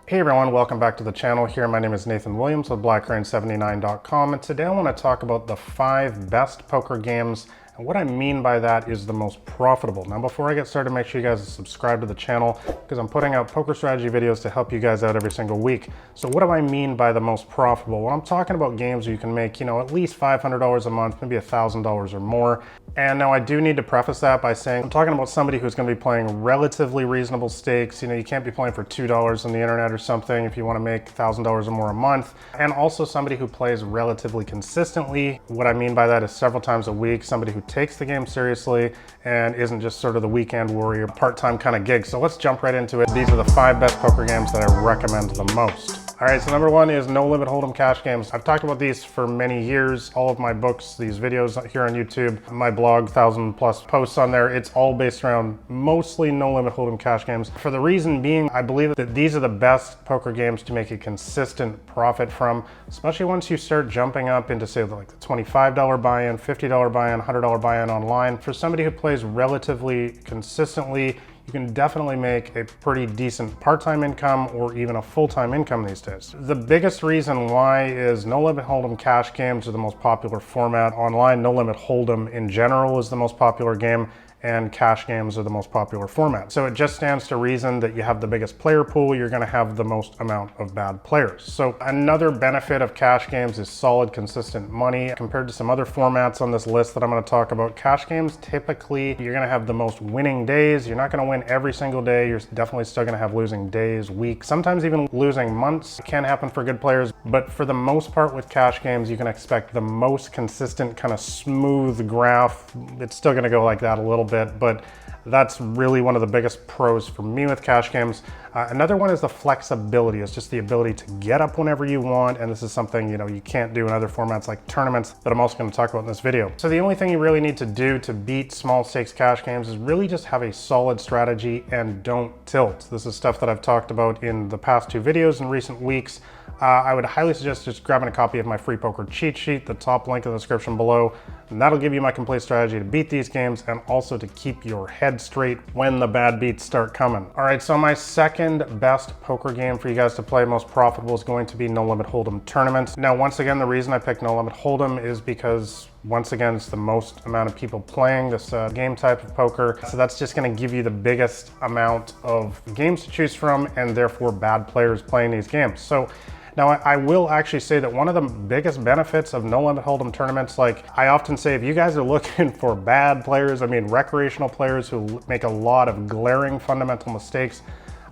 Hey everyone, welcome back to the channel here. My name is Nathan Williams with blackcrane79.com, and today I want to talk about the 5 best poker games. And what I mean by that is the most profitable. Now before I get started, make sure you guys subscribe to the channel because I'm putting out poker strategy videos to help you guys out every single week. So what do I mean by the most profitable? Well, I'm talking about games where you can make, at least $500 a month, maybe $1,000 or more. And now I do need to preface that by saying I'm talking about somebody who's going to be playing relatively reasonable stakes. You can't be playing for $2 on the internet or something if you want to make $1,000 or more a month. And also somebody who plays relatively consistently. What I mean by that is several times a week, somebody who takes the game seriously and isn't just sort of the weekend warrior, part-time kind of gig. So let's jump right into it. These are the 5 best poker games that I recommend the most. All right, so number 1 is No Limit Holdem cash games. I've talked about these for many years. All of my books, these videos here on YouTube, my blog, 1,000+ posts on there, it's all based around mostly No Limit Holdem cash games. For the reason being, I believe that these are the best poker games to make a consistent profit from, especially once you start jumping up into, say, like the $25 buy-in, $50 buy-in, $100 buy-in online. For somebody who plays relatively consistently, you can definitely make a pretty decent part-time income or even a full-time income these days. The biggest reason why is No Limit Holdem cash games are the most popular format online. No Limit Holdem in general is the most popular game, and cash games are the most popular format. So it just stands to reason that you have the biggest player pool, you're gonna have the most amount of bad players. So another benefit of cash games is solid, consistent money. Compared to some other formats on this list that I'm gonna talk about, cash games, typically, you're gonna have the most winning days. You're not gonna win every single day. You're definitely still gonna have losing days, weeks, sometimes even losing months. It can happen for good players, but for the most part with cash games, you can expect the most consistent kind of smooth graph. It's still gonna go like that a little bit, but that's really one of the biggest pros for me with cash games. Another one is the flexibility. It's just the ability to get up whenever you want, and this is something you can't do in other formats like tournaments that I'm also going to talk about in this video. So the only thing you really need to do to beat small stakes cash games is really just have a solid strategy and don't tilt. This is stuff that I've talked about in the past 2 videos in recent weeks. I would highly suggest just grabbing a copy of my free poker cheat sheet, the top link in the description below, and that'll give you my complete strategy to beat these games and also to keep your head straight when the bad beats start coming. All right, so my second best poker game for you guys to play, most profitable, is going to be No Limit Holdem Tournament. Now, once again, the reason I picked No Limit Holdem is because once again, it's the most amount of people playing this game type of poker. So that's just gonna give you the biggest amount of games to choose from and therefore bad players playing these games. So now, I will actually say that one of the biggest benefits of No Limit Holdem tournaments, like I often say, if you guys are looking for bad players, I mean recreational players who make a lot of glaring fundamental mistakes,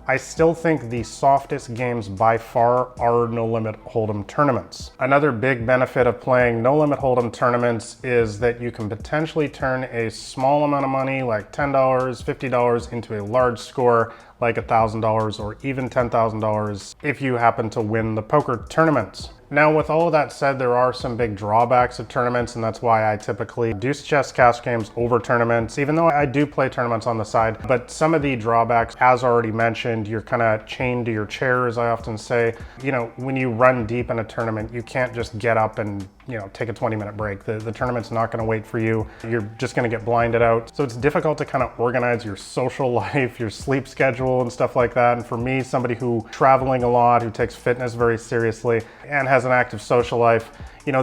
I still think the softest games by far are No Limit Holdem tournaments. Another big benefit of playing No Limit Holdem tournaments is that you can potentially turn a small amount of money, like $10, $50, into a large score, like $1,000 or even $10,000 if you happen to win the poker tournaments. Now, with all of that said, there are some big drawbacks of tournaments, and that's why I typically do suggest cash games over tournaments, even though I do play tournaments on the side. But some of the drawbacks, as already mentioned, you're kind of chained to your chair, as I often say. When you run deep in a tournament, you can't just get up and take a 20-minute break. The tournament's not going to wait for you. You're just going to get blinded out. So it's difficult to kind of organize your social life, your sleep schedule and stuff like that. And for me, somebody who traveling a lot, who takes fitness very seriously and has an active social life,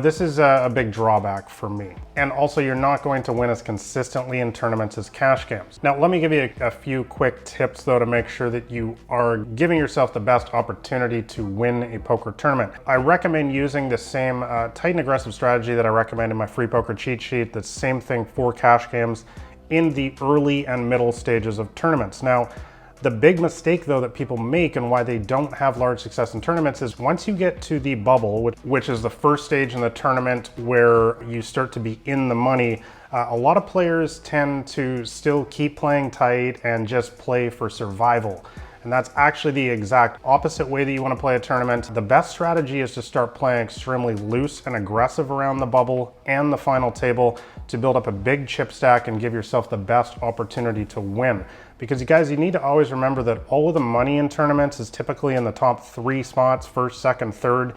this is a big drawback for me. And also, you're not going to win as consistently in tournaments as cash games. Now, let me give you a few quick tips though to make sure that you are giving yourself the best opportunity to win a poker tournament. I recommend using the same tight and aggressive strategy that I recommend in my free poker cheat sheet. The same thing for cash games in the early and middle stages of tournaments. Now, the big mistake though that people make and why they don't have large success in tournaments is once you get to the bubble, which is the first stage in the tournament where you start to be in the money, a lot of players tend to still keep playing tight and just play for survival. And that's actually the exact opposite way that you want to play a tournament. The best strategy is to start playing extremely loose and aggressive around the bubble and the final table to build up a big chip stack and give yourself the best opportunity to win. Because you guys, you need to always remember that all of the money in tournaments is typically in the top 3 spots, first, second, third.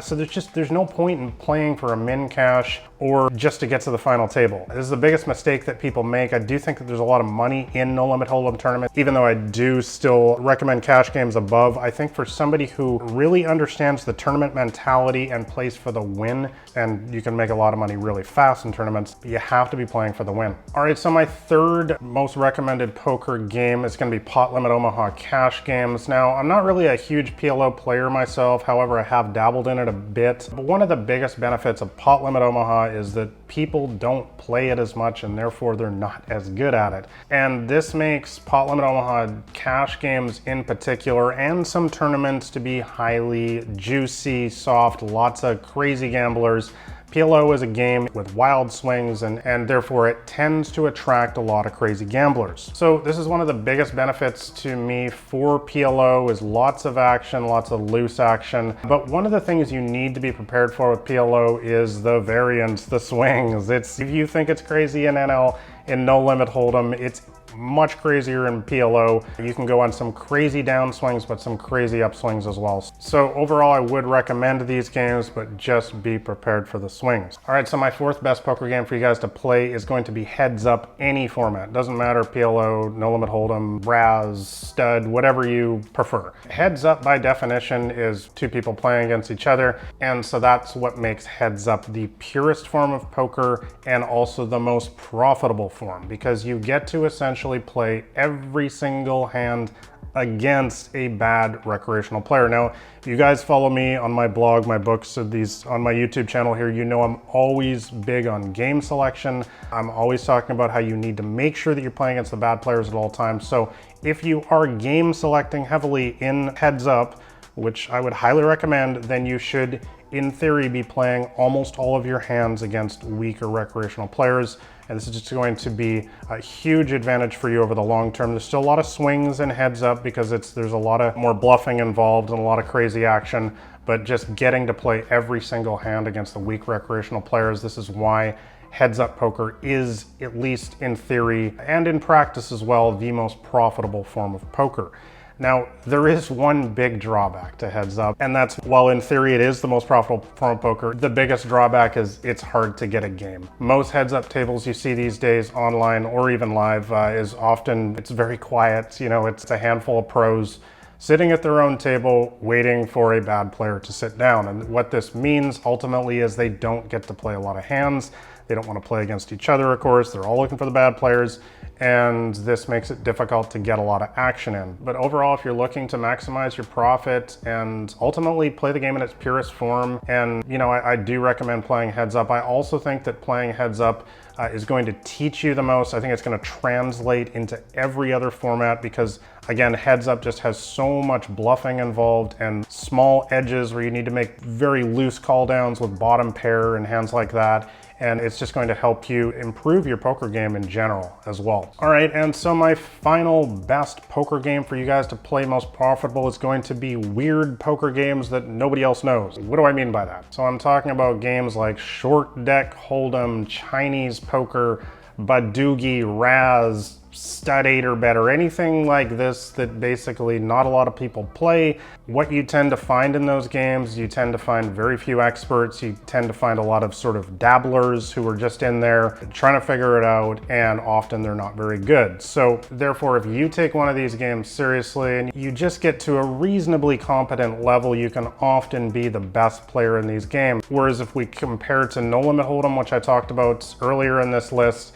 So there's no point in playing for a min cash or just to get to the final table. This is the biggest mistake that people make. I do think that there's a lot of money in no limit hold'em tournaments, even though I do still recommend cash games above. I think for somebody who really understands the tournament mentality and plays for the win, and you can make a lot of money really fast in tournaments, but you have to be playing for the win. All right, so my third most recommended poker game is going to be Pot Limit Omaha cash games. Now, I'm not really a huge PLO player myself, however, I have dabbled in it a bit. But one of the biggest benefits of Pot Limit Omaha is that people don't play it as much and therefore they're not as good at it. And this makes Pot Limit Omaha cash games in particular and some tournaments to be highly juicy, soft, lots of crazy gamblers. PLO is a game with wild swings and therefore it tends to attract a lot of crazy gamblers. So this is one of the biggest benefits to me for PLO is lots of action, lots of loose action. But one of the things you need to be prepared for with PLO is the variance, the swings. If you think it's crazy in NL, in No Limit Hold'em, it's much crazier in PLO. You can go on some crazy downswings, but some crazy upswings as well. So overall, I would recommend these games, but just be prepared for the swings. All right, so my fourth best poker game for you guys to play is going to be Heads Up, any format. Doesn't matter, PLO, No Limit Hold'em, Raz, Stud, whatever you prefer. Heads Up by definition is two people playing against each other, and so that's what makes Heads Up the purest form of poker and also the most profitable form, because you get to essentially play every single hand against a bad recreational player. Now, if you guys follow me on my blog, my books, these on my YouTube channel here, you know I'm always big on game selection. I'm always talking about how you need to make sure that you're playing against the bad players at all times. So if you are game selecting heavily in Heads Up, which I would highly recommend, then you should, in theory, be playing almost all of your hands against weaker recreational players. And this is just going to be a huge advantage for you over the long term. There's still a lot of swings in Heads Up because there's a lot of more bluffing involved and a lot of crazy action, but just getting to play every single hand against the weak recreational players, this is why Heads Up poker is, at least in theory and in practice as well, the most profitable form of poker. Now, there is one big drawback to Heads Up, and that's, while in theory it is the most profitable form of poker, the biggest drawback is it's hard to get a game. Most Heads Up tables you see these days online or even live it's very quiet. You know, it's a handful of pros sitting at their own table waiting for a bad player to sit down. And what this means ultimately is they don't get to play a lot of hands. They don't want to play against each other, of course. They're all looking for the bad players, and this makes it difficult to get a lot of action in. But overall, if you're looking to maximize your profit and ultimately play the game in its purest form, and you know, I do recommend playing Heads Up. I also think that playing Heads Up is going to teach you the most. I think it's going to translate into every other format because, again, Heads Up just has so much bluffing involved and small edges where you need to make very loose call downs with bottom pair and hands like that. And it's just going to help you improve your poker game in general as well. All right, and so my final best poker game for you guys to play most profitable is going to be weird poker games that nobody else knows. What do I mean by that? So I'm talking about games like short deck Holdem, Chinese poker, Badugi, Raz, Stud 8 or better, anything like this that basically not a lot of people play. What you tend to find in those games, you tend to find very few experts. You tend to find a lot of sort of dabblers who are just in there trying to figure it out, and often they're not very good. So therefore, if you take one of these games seriously and you just get to a reasonably competent level, you can often be the best player in these games. Whereas if we compare to No Limit Hold'em, which I talked about earlier in this list,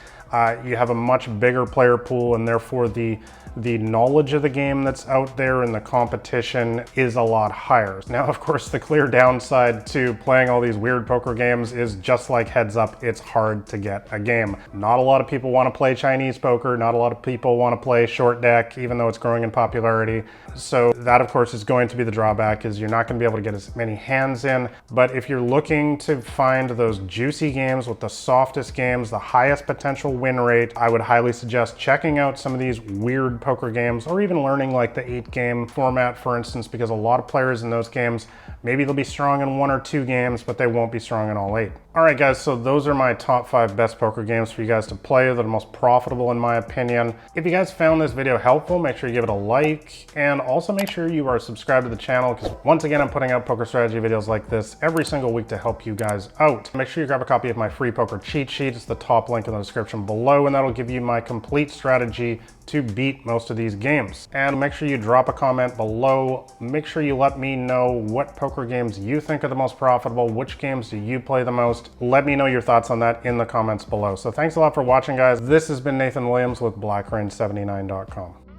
you have a much bigger player pool, and therefore the knowledge of the game that's out there and the competition is a lot higher. Now, of course, the clear downside to playing all these weird poker games is just like Heads Up, it's hard to get a game. Not a lot of people want to play Chinese poker. Not a lot of people want to play short deck, even though it's growing in popularity. So that, of course, is going to be the drawback, is you're not going to be able to get as many hands in. But if you're looking to find those juicy games with the softest games, the highest potential win rate. I would highly suggest checking out some of these weird poker games, or even learning like the 8-game format, for instance, because a lot of players in those games, maybe they'll be strong in 1 or 2 games, but they won't be strong in all 8. All right, guys, so those are my top 5 best poker games for you guys to play that are the most profitable in my opinion. If you guys found this video helpful, make sure you give it a like, and also make sure you are subscribed to the channel, because once again, I'm putting out poker strategy videos like this every single week to help you guys out. Make sure you grab a copy of my free poker cheat sheet. It's the top link in the description below, and that'll give you my complete strategy to beat most of these games. And make sure you drop a comment below. Make sure you let me know what poker games you think are the most profitable, which games do you play the most. Let me know your thoughts on that in the comments below. So thanks a lot for watching, guys. This has been Nathan Williams with BlackRain79.com.